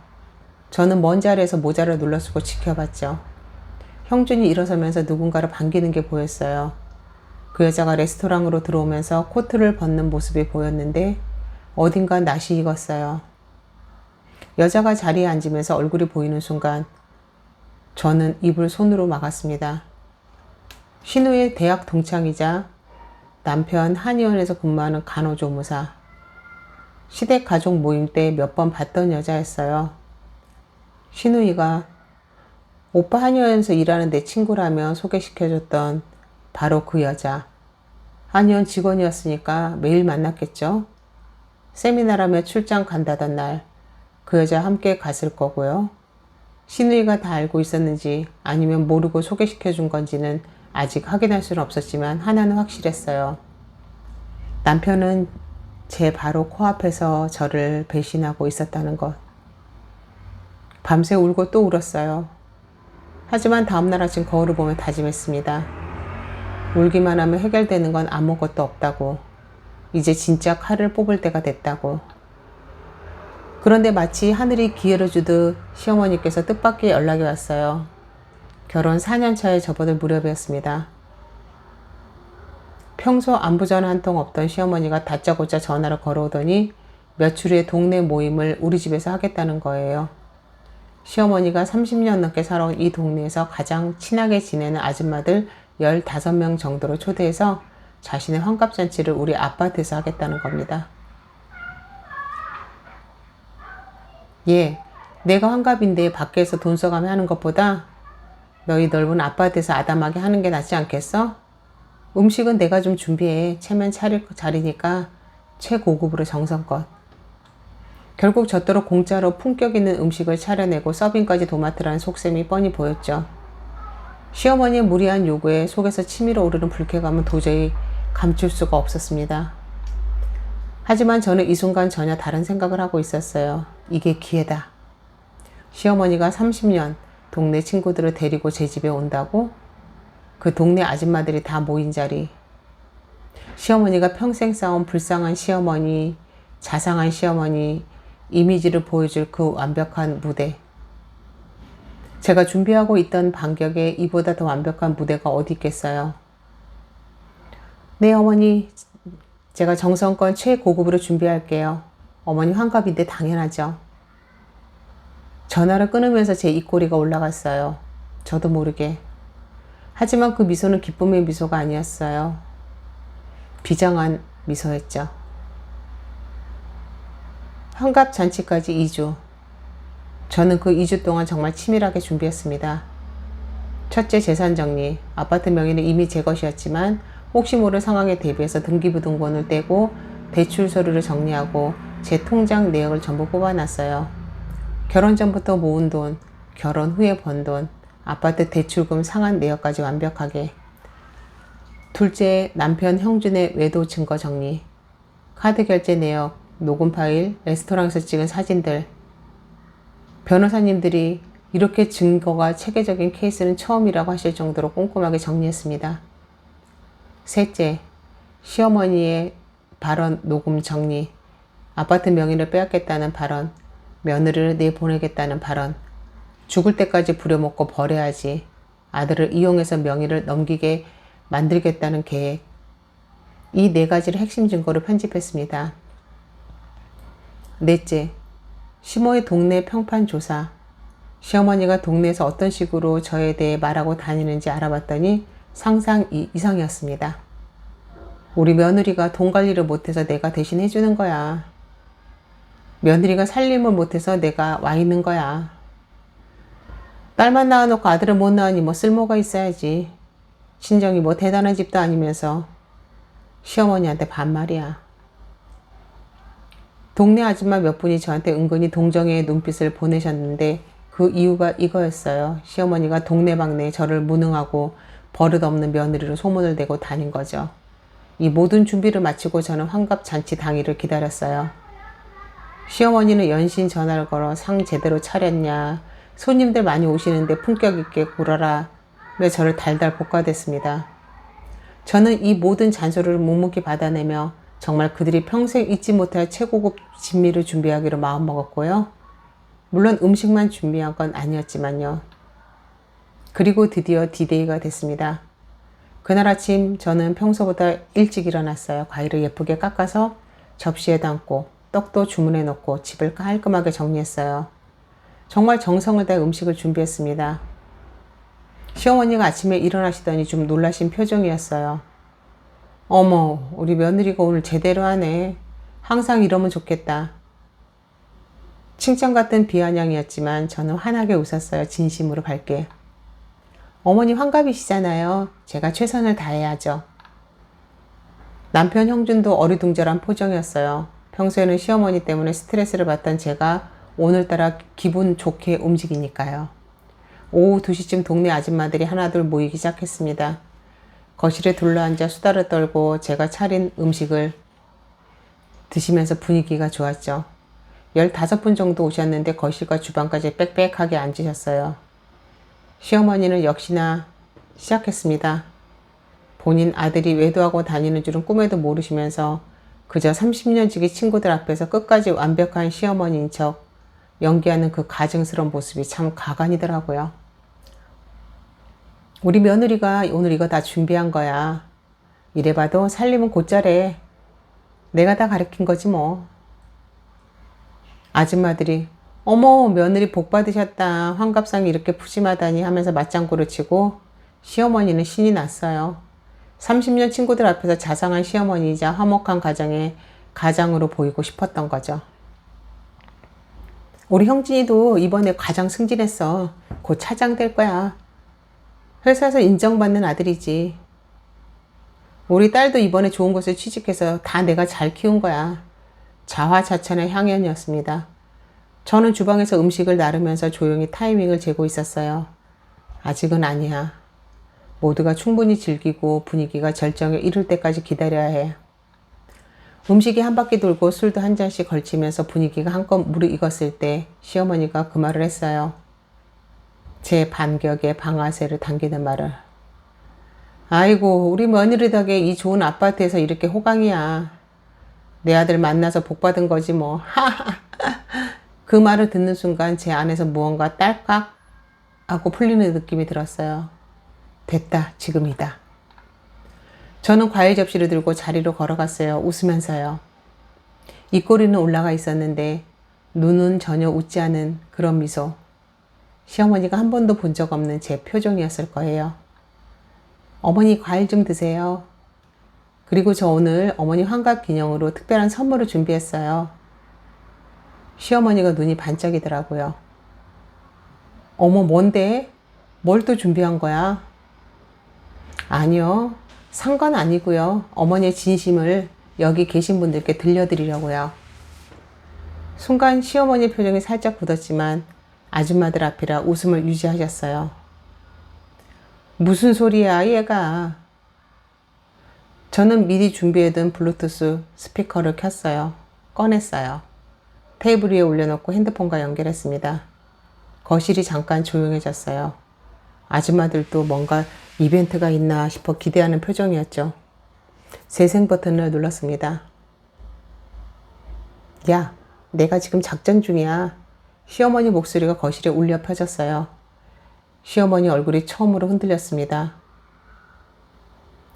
저는 먼 자리에서 모자를 눌러쓰고 지켜봤죠. 형준이 일어서면서 누군가를 반기는 게 보였어요. 그 여자가 레스토랑으로 들어오면서 코트를 벗는 모습이 보였는데 어딘가 낯이 익었어요. 여자가 자리에 앉으면서 얼굴이 보이는 순간 저는 입을 손으로 막았습니다. 신우의 대학 동창이자 남편 한의원에서 근무하는 간호조무사. 시댁 가족 모임 때 몇 번 봤던 여자였어요. 신우이가 오빠 한의원에서 일하는 내 친구라며 소개시켜줬던 바로 그 여자. 한의원 직원이었으니까 매일 만났겠죠. 세미나라며 출장 간다던 날 그 여자 함께 갔을 거고요. 신우이가 다 알고 있었는지 아니면 모르고 소개시켜준 건지는 아직 확인할 수는 없었지만 하나는 확실했어요. 남편은 제 바로 코앞에서 저를 배신하고 있었다는 것. 밤새 울고 또 울었어요. 하지만 다음날 아침 거울을 보며 다짐했습니다. 울기만 하면 해결되는 건 아무것도 없다고. 이제 진짜 칼을 뽑을 때가 됐다고. 그런데 마치 하늘이 기회를 주듯 시어머니께서 뜻밖의 연락이 왔어요. 결혼 4년 차에 접어들 무렵이었습니다. 평소 안부 전화 한 통 없던 시어머니가 다짜고짜 전화를 걸어오더니 며칠 후에 동네 모임을 우리 집에서 하겠다는 거예요. 시어머니가 30년 넘게 살아온 이 동네에서 가장 친하게 지내는 아줌마들 15명 정도로 초대해서 자신의 환갑잔치를 우리 아파트에서 하겠다는 겁니다. 예, 내가 환갑인데 밖에서 돈 써가며 하는 것보다 너희 넓은 아파트에서 아담하게 하는 게 낫지 않겠어? 음식은 내가 좀 준비해. 체면 차릴 자리니까 최고급으로 정성껏. 결국 저토록 공짜로 품격 있는 음식을 차려내고 서빙까지 도맡으라는 속셈이 뻔히 보였죠. 시어머니의 무리한 요구에 속에서 치밀어 오르는 불쾌감은 도저히 감출 수가 없었습니다. 하지만 저는 이 순간 전혀 다른 생각을 하고 있었어요. 이게 기회다. 시어머니가 30년 동네 친구들을 데리고 제 집에 온다고? 그 동네 아줌마들이 다 모인 자리. 시어머니가 평생 쌓은 불쌍한 시어머니, 자상한 시어머니, 이미지를 보여줄 그 완벽한 무대. 제가 준비하고 있던 반격에 이보다 더 완벽한 무대가 어디 있겠어요. 네, 어머니. 제가 정성껏 최고급으로 준비할게요. 어머니 환갑인데 당연하죠. 전화를 끊으면서 제 입꼬리가 올라갔어요. 저도 모르게. 하지만 그 미소는 기쁨의 미소가 아니었어요. 비장한 미소였죠. 환갑 잔치까지 2주. 저는 그 2주 동안 정말 치밀하게 준비했습니다. 첫째, 재산 정리. 아파트 명의는 이미 제 것이었지만 혹시 모를 상황에 대비해서 등기부등본을 떼고 대출 서류를 정리하고 제 통장 내역을 전부 뽑아놨어요. 결혼 전부터 모은 돈, 결혼 후에 번 돈, 아파트 대출금 상환 내역까지 완벽하게. 둘째, 남편 형준의 외도 증거 정리. 카드 결제 내역, 녹음 파일, 레스토랑에서 찍은 사진들. 변호사님들이 이렇게 증거가 체계적인 케이스는 처음이라고 하실 정도로 꼼꼼하게 정리했습니다. 셋째, 시어머니의 발언 녹음 정리. 아파트 명의를 빼앗겠다는 발언, 며느리를 내보내겠다는 발언, 죽을 때까지 부려먹고 버려야지, 아들을 이용해서 명의를 넘기게 만들겠다는 계획. 이 4가지를 핵심 증거로 편집했습니다. 넷째, 시모의 동네 평판 조사. 시어머니가 동네에서 어떤 식으로 저에 대해 말하고 다니는지 알아봤더니 상상 이상이었습니다. 우리 며느리가 돈 관리를 못해서 내가 대신 해주는 거야. 며느리가 살림을 못해서 내가 와 있는 거야. 딸만 낳아놓고 아들을 못 낳으니 뭐 쓸모가 있어야지. 친정이 뭐 대단한 집도 아니면서 시어머니한테 반말이야. 동네 아줌마 몇 분이 저한테 은근히 동정의 눈빛을 보내셨는데 그 이유가 이거였어요. 시어머니가 동네방네 저를 무능하고 버릇없는 며느리로 소문을 내고 다닌 거죠. 이 모든 준비를 마치고 저는 환갑잔치 당일을 기다렸어요. 시어머니는 연신 전화를 걸어 상 제대로 차렸냐, 손님들 많이 오시는데 품격 있게 굴어라 며 저를 달달 볶아댔습니다. 저는 이 모든 잔소리를 묵묵히 받아내며 정말 그들이 평생 잊지 못할 최고급 진미를 준비하기로 마음먹었고요. 물론 음식만 준비한 건 아니었지만요. 그리고 드디어 디데이가 됐습니다. 그날 아침 저는 평소보다 일찍 일어났어요. 과일을 예쁘게 깎아서 접시에 담고 떡도 주문해 놓고 집을 깔끔하게 정리했어요. 정말 정성을 다해 음식을 준비했습니다. 시어머니가 아침에 일어나시더니 좀 놀라신 표정이었어요. 어머, 우리 며느리가 오늘 제대로 하네. 항상 이러면 좋겠다. 칭찬 같은 비아냥이었지만 저는 환하게 웃었어요. 진심으로 밝게. 어머니 환갑이시잖아요. 제가 최선을 다해야죠. 남편 형준도 어리둥절한 표정이었어요. 평소에는 시어머니 때문에 스트레스를 받던 제가 오늘따라 기분 좋게 움직이니까요. 오후 2시쯤 동네 아줌마들이 하나둘 모이기 시작했습니다. 거실에 둘러앉아 수다를 떨고 제가 차린 음식을 드시면서 분위기가 좋았죠. 15분 정도 오셨는데 거실과 주방까지 빽빽하게 앉으셨어요. 시어머니는 역시나 시작했습니다. 본인 아들이 외도하고 다니는 줄은 꿈에도 모르시면서 그저 30년 지기 친구들 앞에서 끝까지 완벽한 시어머니인 척 연기하는 그 가증스러운 모습이 참 가관이더라고요. 우리 며느리가 오늘 이거 다 준비한 거야. 이래봐도 살림은 곧잘해. 내가 다 가르친 거지 뭐. 아줌마들이 어머 며느리 복 받으셨다. 환갑상이 이렇게 푸짐하다니 하면서 맞장구를 치고 시어머니는 신이 났어요. 30년 친구들 앞에서 자상한 시어머니이자 화목한 가정의 가장으로 보이고 싶었던 거죠. 우리 형진이도 이번에 과장 승진했어. 곧 차장 될 거야. 회사에서 인정받는 아들이지. 우리 딸도 이번에 좋은 곳에 취직해서 다 내가 잘 키운 거야. 자화자찬의 향연이었습니다. 저는 주방에서 음식을 나르면서 조용히 타이밍을 재고 있었어요. 아직은 아니야. 모두가 충분히 즐기고 분위기가 절정에 이를 때까지 기다려야 해. 음식이 한 바퀴 돌고 술도 한 잔씩 걸치면서 분위기가 한껏 무르익었을 때 시어머니가 그 말을 했어요. 제 반격에 방아쇠를 당기는 말을. 아이고 우리 며느리 덕에 이 좋은 아파트에서 이렇게 호강이야. 내 아들 만나서 복 받은 거지 뭐. 그 말을 듣는 순간 제 안에서 무언가 딸깍 하고 풀리는 느낌이 들었어요. 됐다, 지금이다. 저는 과일 접시를 들고 자리로 걸어갔어요. 웃으면서요. 입꼬리는 올라가 있었는데 눈은 전혀 웃지 않은 그런 미소. 시어머니가 한 번도 본 적 없는 제 표정이었을 거예요. 어머니 과일 좀 드세요. 그리고 저 오늘 어머니 환갑 기념으로 특별한 선물을 준비했어요. 시어머니가 눈이 반짝이더라고요. 어머 뭔데? 뭘 또 준비한 거야? 아니요. 산 건 아니고요. 어머니의 진심을 여기 계신 분들께 들려드리려고요. 순간 시어머니 표정이 살짝 굳었지만 아줌마들 앞이라 웃음을 유지하셨어요. 무슨 소리야 얘가. 저는 미리 준비해둔 블루투스 스피커를 켰어요. 꺼냈어요. 테이블 위에 올려놓고 핸드폰과 연결했습니다. 거실이 잠깐 조용해졌어요. 아줌마들도 뭔가 이벤트가 있나 싶어 기대하는 표정이었죠. 재생 버튼을 눌렀습니다. 야, 내가 지금 작전 중이야. 시어머니 목소리가 거실에 울려 퍼졌어요. 시어머니 얼굴이 처음으로 흔들렸습니다.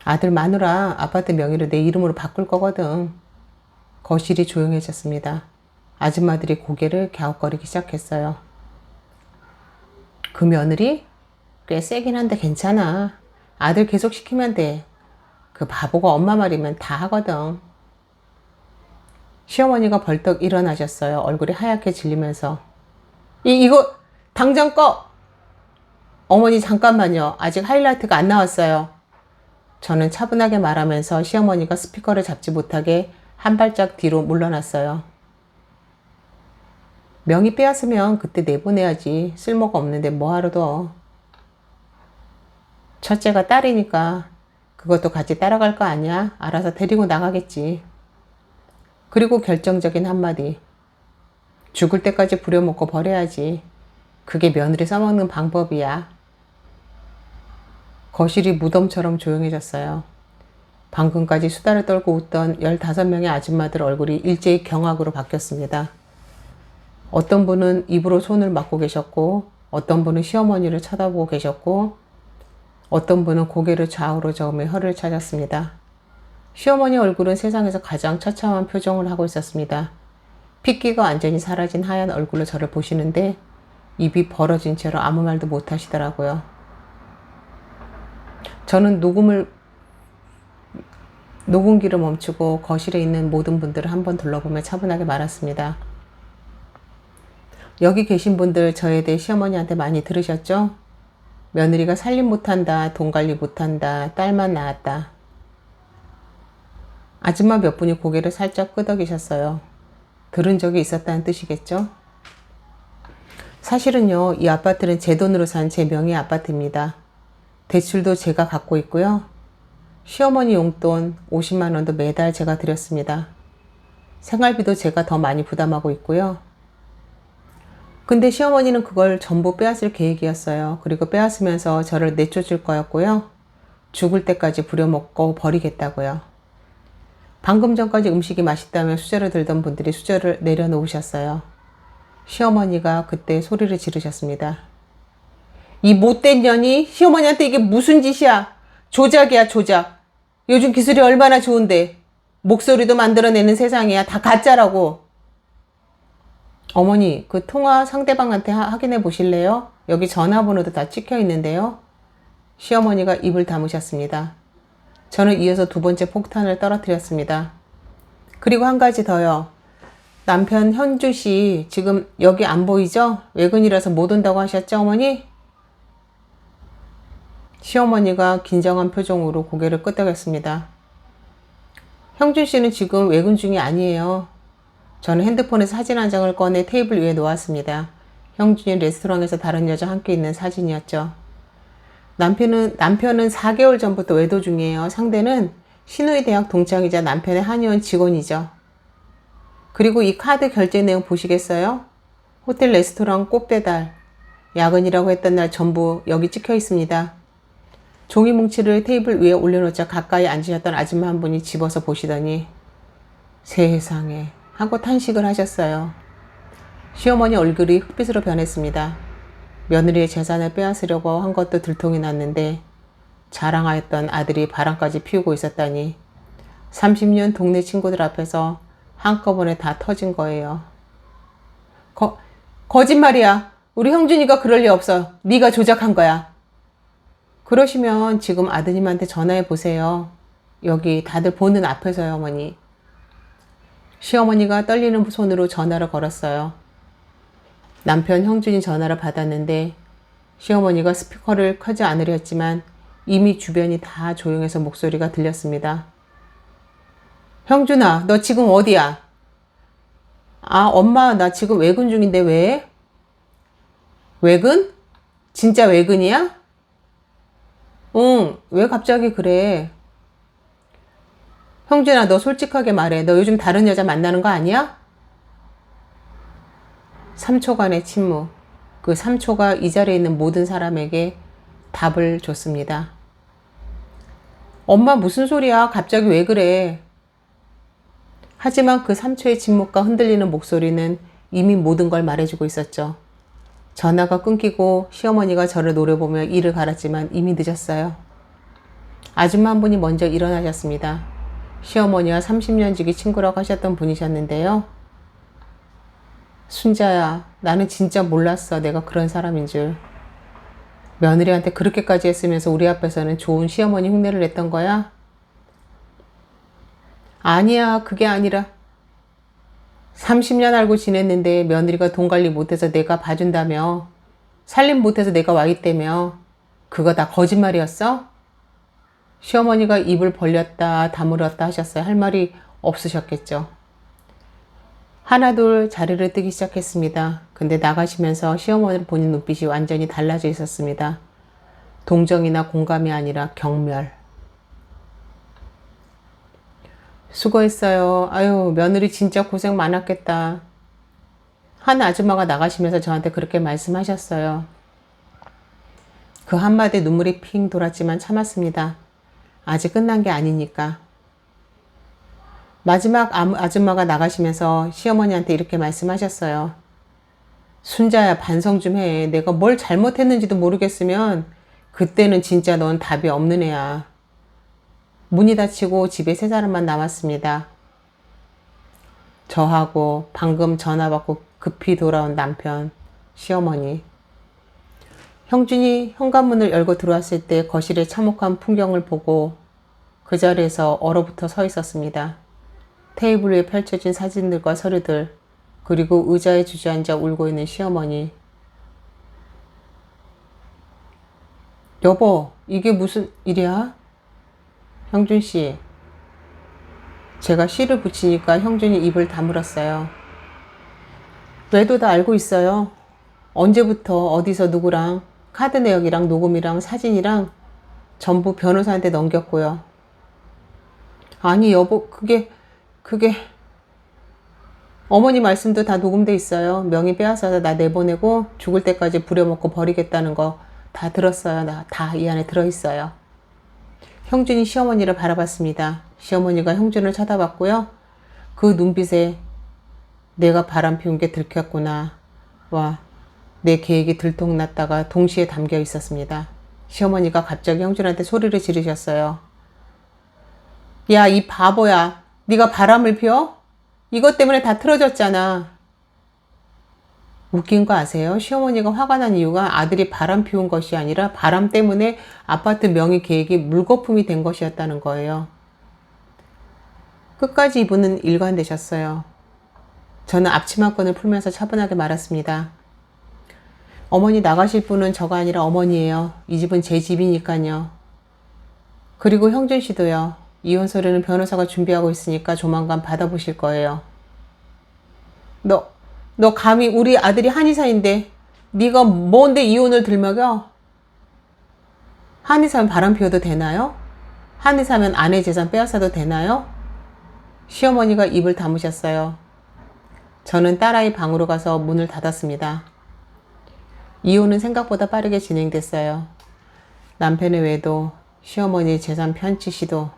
아들 마누라 아파트 명의로 내 이름으로 바꿀 거거든. 거실이 조용해졌습니다. 아줌마들이 고개를 갸웃거리기 시작했어요. 그 며느리? 꽤 세긴 한데 괜찮아. 아들 계속 시키면 돼. 그 바보가 엄마 말이면 다 하거든. 시어머니가 벌떡 일어나셨어요. 얼굴이 하얗게 질리면서. 이거 당장 꺼! 어머니 잠깐만요. 아직 하이라이트가 안 나왔어요. 저는 차분하게 말하면서 시어머니가 스피커를 잡지 못하게 한 발짝 뒤로 물러났어요. 명의 빼앗으면 그때 내보내야지. 쓸모가 없는데 뭐하러 둬. 첫째가 딸이니까 그것도 같이 따라갈 거 아니야? 알아서 데리고 나가겠지. 그리고 결정적인 한마디. 죽을 때까지 부려먹고 버려야지. 그게 며느리 써먹는 방법이야. 거실이 무덤처럼 조용해졌어요. 방금까지 수다를 떨고 웃던 15명의 아줌마들 얼굴이 일제히 경악으로 바뀌었습니다. 어떤 분은 입으로 손을 막고 계셨고, 어떤 분은 시어머니를 쳐다보고 계셨고, 어떤 분은 고개를 좌우로 저으며 혀를 찾았습니다. 시어머니 얼굴은 세상에서 가장 처참한 표정을 하고 있었습니다. 핏기가 완전히 사라진 하얀 얼굴로 저를 보시는데 입이 벌어진 채로 아무 말도 못 하시더라고요. 저는 녹음기를 멈추고 거실에 있는 모든 분들을 한번 둘러보며 차분하게 말았습니다. 여기 계신 분들 저에 대해 시어머니한테 많이 들으셨죠? 며느리가 살림 못한다, 돈 관리 못한다, 딸만 낳았다. 아줌마 몇 분이 고개를 살짝 끄덕이셨어요. 들은 적이 있었다는 뜻이겠죠? 사실은요, 이 아파트는 제 돈으로 산 제 명의 아파트입니다. 대출도 제가 갖고 있고요. 시어머니 용돈 50만 원도 매달 제가 드렸습니다. 생활비도 제가 더 많이 부담하고 있고요. 근데 시어머니는 그걸 전부 빼앗을 계획이었어요. 그리고 빼앗으면서 저를 내쫓을 거였고요. 죽을 때까지 부려먹고 버리겠다고요. 방금 전까지 음식이 맛있다며 수저를 들던 분들이 수저를 내려놓으셨어요. 시어머니가 그때 소리를 지르셨습니다. 이 못된 년이 시어머니한테 이게 무슨 짓이야? 조작이야, 조작. 요즘 기술이 얼마나 좋은데. 목소리도 만들어내는 세상이야. 다 가짜라고. 어머니, 그 통화 상대방한테 확인해 보실래요? 여기 전화번호도 다 찍혀 있는데요. 시어머니가 입을 다무셨습니다. 저는 이어서 두 번째 폭탄을 떨어뜨렸습니다. 그리고 한 가지 더요. 남편 현주 씨 지금 여기 안 보이죠? 외근이라서 못 온다고 하셨죠, 어머니? 시어머니가 긴장한 표정으로 고개를 끄덕였습니다. 형준 씨는 지금 외근 중이 아니에요. 저는 핸드폰에서 사진 한 장을 꺼내 테이블 위에 놓았습니다. 형준이 레스토랑에서 다른 여자 함께 있는 사진이었죠. 남편은 4개월 전부터 외도 중이에요. 상대는 신우이 대학 동창이자 남편의 한의원 직원이죠. 그리고 이 카드 결제 내용 보시겠어요? 호텔, 레스토랑, 꽃배달, 야근이라고 했던 날 전부 여기 찍혀 있습니다. 종이 뭉치를 테이블 위에 올려놓자 가까이 앉으셨던 아줌마 한 분이 집어서 보시더니 세상에 하고 탄식을 하셨어요. 시어머니 얼굴이 흑빛으로 변했습니다. 며느리의 재산을 빼앗으려고 한 것도 들통이 났는데 자랑하였던 아들이 바람까지 피우고 있었다니 30년 동네 친구들 앞에서 한꺼번에 다 터진 거예요. 거짓말이야. 우리 형준이가 그럴 리 없어. 네가 조작한 거야. 그러시면 지금 아드님한테 전화해 보세요. 여기 다들 보는 앞에서요, 어머니. 시어머니가 떨리는 손으로 전화를 걸었어요. 남편 형준이 전화를 받았는데 시어머니가 스피커를 켜지 않으려 했지만 이미 주변이 다 조용해서 목소리가 들렸습니다. 형준아, 너 지금 어디야? 아, 엄마, 나 지금 외근 중인데 왜? 외근? 진짜 외근이야? 응, 왜 갑자기 그래? 형준아, 너 솔직하게 말해. 너 요즘 다른 여자 만나는 거 아니야? 3초간의 침묵. 그 3초가 이 자리에 있는 모든 사람에게 답을 줬습니다. 엄마 무슨 소리야? 갑자기 왜 그래? 하지만 그 3초의 침묵과 흔들리는 목소리는 이미 모든 걸 말해주고 있었죠. 전화가 끊기고 시어머니가 저를 노려보며 이를 갈았지만 이미 늦었어요. 아줌마 한 분이 먼저 일어나셨습니다. 시어머니와 30년 지기 친구라고 하셨던 분이셨는데요. 순자야, 나는 진짜 몰랐어. 내가 그런 사람인 줄. 며느리한테 그렇게까지 했으면서 우리 앞에서는 좋은 시어머니 흉내를 냈던 거야? 아니야, 그게 아니라 30년 알고 지냈는데 며느리가 돈 관리 못해서 내가 봐준다며, 살림 못해서 내가 와 있다며, 그거 다 거짓말이었어? 시어머니가 입을 벌렸다 다물었다 하셨어요. 할 말이 없으셨겠죠. 하나둘 자리를 뜨기 시작했습니다. 근데 나가시면서 시어머니를 보는 눈빛이 완전히 달라져 있었습니다. 동정이나 공감이 아니라 경멸. 수고했어요. 아유, 며느리 진짜 고생 많았겠다. 한 아줌마가 나가시면서 저한테 그렇게 말씀하셨어요. 그 한마디에 눈물이 핑 돌았지만 참았습니다. 아직 끝난 게 아니니까. 마지막 아줌마가 나가시면서 시어머니한테 이렇게 말씀하셨어요. 순자야, 반성 좀 해. 내가 뭘 잘못했는지도 모르겠으면 그때는 진짜 넌 답이 없는 애야. 문이 닫히고 집에 세 사람만 남았습니다. 저하고 방금 전화 받고 급히 돌아온 남편, 시어머니. 형준이 현관문을 열고 들어왔을 때 거실의 참혹한 풍경을 보고 그 자리에서 얼어붙어 서 있었습니다. 테이블 위에 펼쳐진 사진들과 서류들, 그리고 의자에 주저앉아 울고 있는 시어머니. 여보, 이게 무슨 일이야? 형준 씨. 제가 씨를 붙이니까 형준이 입을 다물었어요. 외도 다 알고 있어요. 언제부터 어디서 누구랑 카드 내역이랑 녹음이랑 사진이랑 전부 변호사한테 넘겼고요. 아니 여보, 그게 어머니 말씀도 다 녹음돼 있어요. 명의 빼앗아서 나 내보내고 죽을 때까지 부려먹고 버리겠다는 거 다 들었어요. 나 다 이 안에 들어있어요. 형준이 시어머니를 바라봤습니다. 시어머니가 형준을 쳐다봤고요. 그 눈빛에 내가 바람 피운 게 들켰구나. 와, 내 계획이 들통났다가 동시에 담겨 있었습니다. 시어머니가 갑자기 형준한테 소리를 지르셨어요. 야, 이 바보야. 네가 바람을 피워? 이것 때문에 다 틀어졌잖아. 웃긴 거 아세요? 시어머니가 화가 난 이유가 아들이 바람 피운 것이 아니라 바람 때문에 아파트 명의 계획이 물거품이 된 것이었다는 거예요. 끝까지 이분은 일관되셨어요. 저는 앞치마권을 풀면서 차분하게 말았습니다. 어머니 나가실 분은 저가 아니라 어머니예요. 이 집은 제 집이니까요. 그리고 형준 씨도요. 이혼 서류는 변호사가 준비하고 있으니까 조만간 받아보실 거예요. 너 감히 우리 아들이 한의사인데 네가 뭔데 이혼을 들먹여? 한의사면 바람 피워도 되나요? 한의사면 아내 재산 빼앗아도 되나요? 시어머니가 입을 다무셨어요. 저는 딸아이 방으로 가서 문을 닫았습니다. 이혼은 생각보다 빠르게 진행됐어요. 남편의 외도, 시어머니 재산 편취 시도,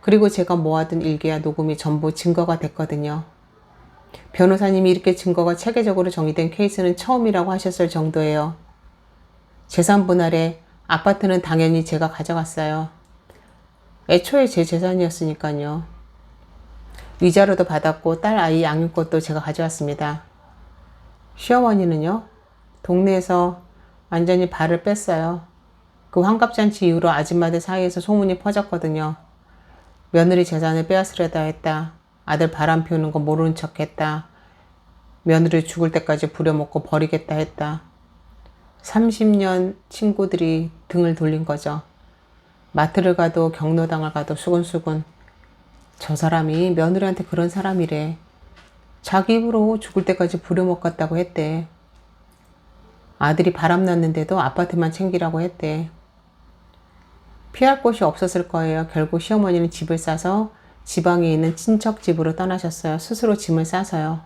그리고 제가 모아둔 일기와 녹음이 전부 증거가 됐거든요. 변호사님이 이렇게 증거가 체계적으로 정리된 케이스는 처음이라고 하셨을 정도예요. 재산 분할에 아파트는 당연히 제가 가져갔어요. 애초에 제 재산이었으니까요. 이자로도 받았고 딸 아이 양육권도 제가 가져왔습니다. 시어머니는요. 동네에서 완전히 발을 뺐어요. 그 환갑잔치 이후로 아줌마들 사이에서 소문이 퍼졌거든요. 며느리 재산을 빼앗으려다 했다. 아들 바람 피우는 거 모르는 척 했다. 며느리 죽을 때까지 부려먹고 버리겠다 했다. 30년 친구들이 등을 돌린 거죠. 마트를 가도 경로당을 가도 수근수근. 저 사람이 며느리한테 그런 사람이래. 자기 입으로 죽을 때까지 부려먹겠다고 했대. 아들이 바람 났는데도 아파트만 챙기라고 했대. 피할 곳이 없었을 거예요. 결국 시어머니는 집을 싸서 지방에 있는 친척 집으로 떠나셨어요. 스스로 짐을 싸서요.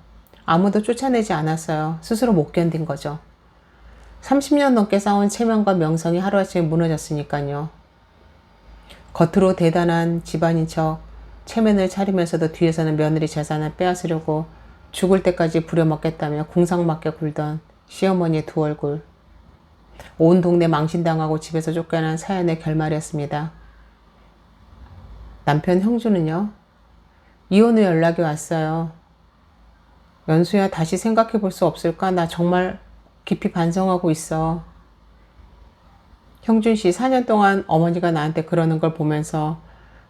아무도 쫓아내지 않았어요. 스스로 못 견딘 거죠. 30년 넘게 쌓은 체면과 명성이 하루아침에 무너졌으니까요. 겉으로 대단한 집안인 척 체면을 차리면서도 뒤에서는 며느리 재산을 빼앗으려고 죽을 때까지 부려먹겠다며 궁상맞게 굴던 시어머니의 두 얼굴. 온 동네 망신당하고 집에서 쫓겨난 사연의 결말이었습니다. 남편 형주는요. 이혼 후 연락이 왔어요. 연수야, 다시 생각해 볼 수 없을까? 나 정말 깊이 반성하고 있어. 형준 씨 4년 동안 어머니가 나한테 그러는 걸 보면서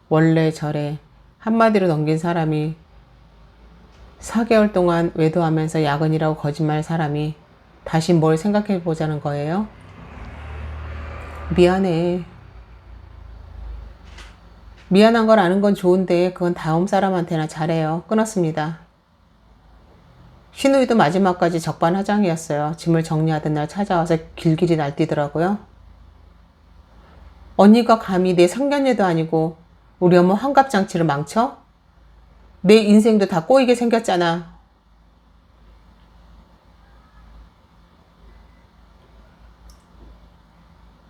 원래 저래 한마디로 넘긴 사람이 4개월 동안 외도하면서 야근이라고 거짓말 사람이 다시 뭘 생각해 보자는 거예요? 미안해. 미안한 걸 아는 건 좋은데 그건 다음 사람한테나 잘해요. 끊었습니다. 신우이도 마지막까지 적반하장이었어요. 짐을 정리하던 날 찾아와서 길길이 날뛰더라고요. 언니가 감히 내 상견례도 아니고 우리 엄마 환갑잔치를 망쳐? 내 인생도 다 꼬이게 생겼잖아.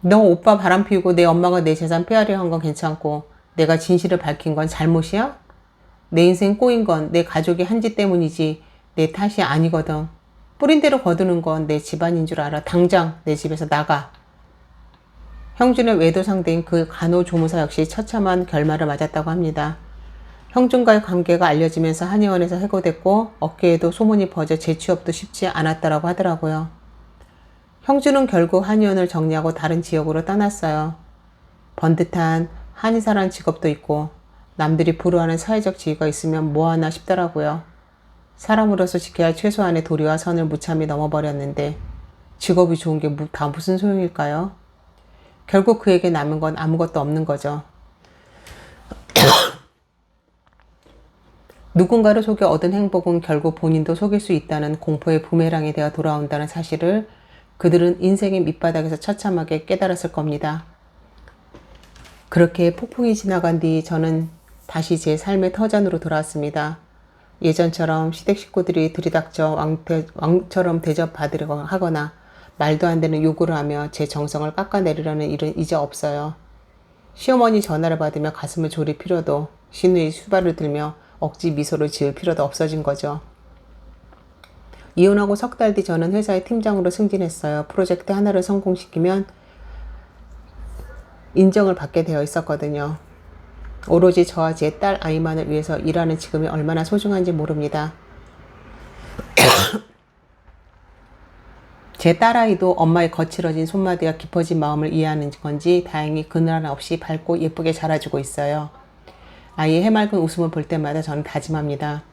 너 오빠 바람 피우고 내 엄마가 내 재산 빼앗려 한 건 괜찮고 내가 진실을 밝힌 건 잘못이야? 내 인생 꼬인 건 내 가족이 한 짓 때문이지 내 탓이 아니거든. 뿌린 대로 거두는 건 내 집안인 줄 알아. 당장 내 집에서 나가. 형준의 외도 상대인 그 간호조무사 역시 처참한 결말을 맞았다고 합니다. 형준과의 관계가 알려지면서 한의원에서 해고됐고 어깨에도 소문이 퍼져 재취업도 쉽지 않았다고 하더라고요. 형준은 결국 한의원을 정리하고 다른 지역으로 떠났어요. 번듯한 한의사라는 직업도 있고 남들이 부러워하는 사회적 지위가 있으면 뭐하나 싶더라고요. 사람으로서 지켜야 할 최소한의 도리와 선을 무참히 넘어버렸는데 직업이 좋은 게 다 무슨 소용일까요? 결국 그에게 남은 건 아무것도 없는 거죠. 누군가를 속여 얻은 행복은 결국 본인도 속일 수 있다는 공포의 부메랑이 되어 돌아온다는 사실을 그들은 인생의 밑바닥에서 처참하게 깨달았을 겁니다. 그렇게 폭풍이 지나간 뒤 저는 다시 제 삶의 터전으로 돌아왔습니다. 예전처럼 시댁 식구들이 들이닥쳐 왕처럼 대접받으려고 하거나 말도 안 되는 요구를 하며 제 정성을 깎아내리려는 일은 이제 없어요. 시어머니 전화를 받으며 가슴을 졸일 필요도, 신우의 수발을 들며 억지 미소를 지을 필요도 없어진 거죠. 이혼하고 석 달 뒤 저는 회사의 팀장으로 승진했어요. 프로젝트 하나를 성공시키면 인정을 받게 되어 있었거든요. 오로지 저와 제 딸 아이만을 위해서 일하는 지금이 얼마나 소중한지 모릅니다. 제 딸아이도 엄마의 거칠어진 손마디가 깊어진 마음을 이해하는 건지 다행히 그늘 하나 없이 밝고 예쁘게 자라주고 있어요. 아이의 해맑은 웃음을 볼 때마다 저는 다짐합니다.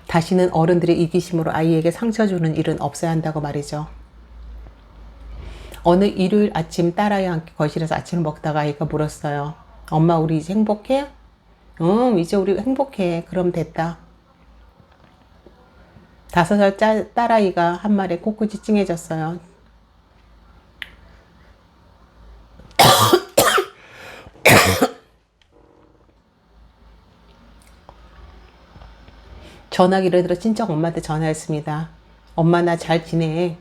다시는 어른들의 이기심으로 아이에게 상처 주는 일은 없어야 한다고 말이죠. 어느 일요일 아침 딸아이와 함께 거실에서 아침을 먹다가 아이가 물었어요. 엄마 우리 이제 행복해? 응 이제 우리 행복해. 그럼 됐다. 5살 딸아이가 한 말에 코끝이 찡해졌어요. 전화기를 들어 친정 엄마한테 전화했습니다. 엄마 나 잘 지내?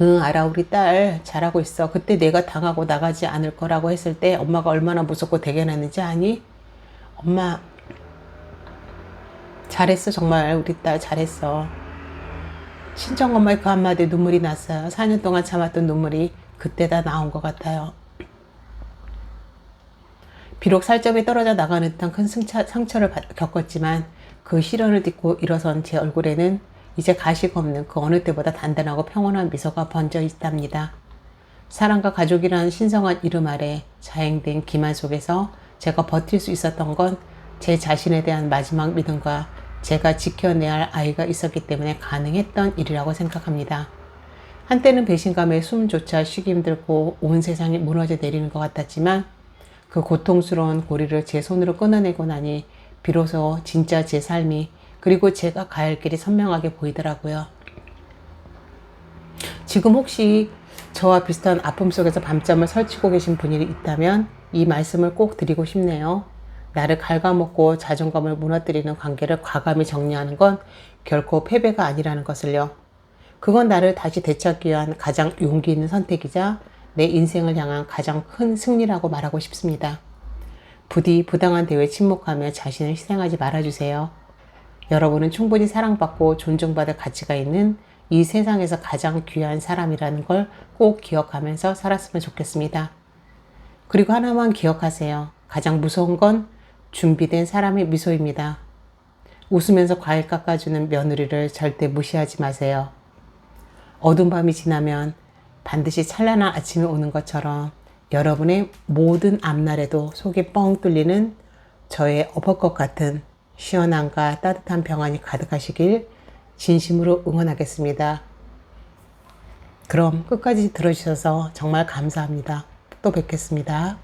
응 알아 우리 딸 잘하고 있어. 그때 내가 당하고 나가지 않을 거라고 했을 때 엄마가 얼마나 무섭고 대견했는지 아니? 엄마 잘했어 정말 우리 딸 잘했어. 친정엄마의 그 한마디에 눈물이 났어요. 4년 동안 참았던 눈물이 그때 다 나온 것 같아요. 비록 살점이 떨어져 나가는 듯한 큰 상처를 겪었지만 그 시련을 딛고 일어선 제 얼굴에는 이제 가식 없는 그 어느 때보다 단단하고 평온한 미소가 번져 있답니다. 사랑과 가족이라는 신성한 이름 아래 자행된 기만 속에서 제가 버틸 수 있었던 건 제 자신에 대한 마지막 믿음과 제가 지켜내야 할 아이가 있었기 때문에 가능했던 일이라고 생각합니다. 한때는 배신감에 숨조차 쉬기 힘들고 온 세상이 무너져 내리는 것 같았지만 그 고통스러운 고리를 제 손으로 끊어내고 나니 비로소 진짜 제 삶이 그리고 제가 가야 할 길이 선명하게 보이더라고요. 지금 혹시 저와 비슷한 아픔 속에서 밤잠을 설치고 계신 분이 있다면 이 말씀을 꼭 드리고 싶네요. 나를 갉아먹고 자존감을 무너뜨리는 관계를 과감히 정리하는 건 결코 패배가 아니라는 것을요. 그건 나를 다시 되찾기 위한 가장 용기 있는 선택이자 내 인생을 향한 가장 큰 승리라고 말하고 싶습니다. 부디 부당한 대우에 침묵하며 자신을 희생하지 말아주세요. 여러분은 충분히 사랑받고 존중받을 가치가 있는 이 세상에서 가장 귀한 사람이라는 걸 꼭 기억하면서 살았으면 좋겠습니다. 그리고 하나만 기억하세요. 가장 무서운 건 준비된 사람의 미소입니다. 웃으면서 과일 깎아주는 며느리를 절대 무시하지 마세요. 어두운 밤이 지나면 반드시 찬란한 아침이 오는 것처럼 여러분의 모든 앞날에도 속이 뻥 뚫리는 저의 어버컷 같은 시원함과 따뜻한 평안이 가득하시길 진심으로 응원하겠습니다. 그럼 끝까지 들어주셔서 정말 감사합니다. 또 뵙겠습니다.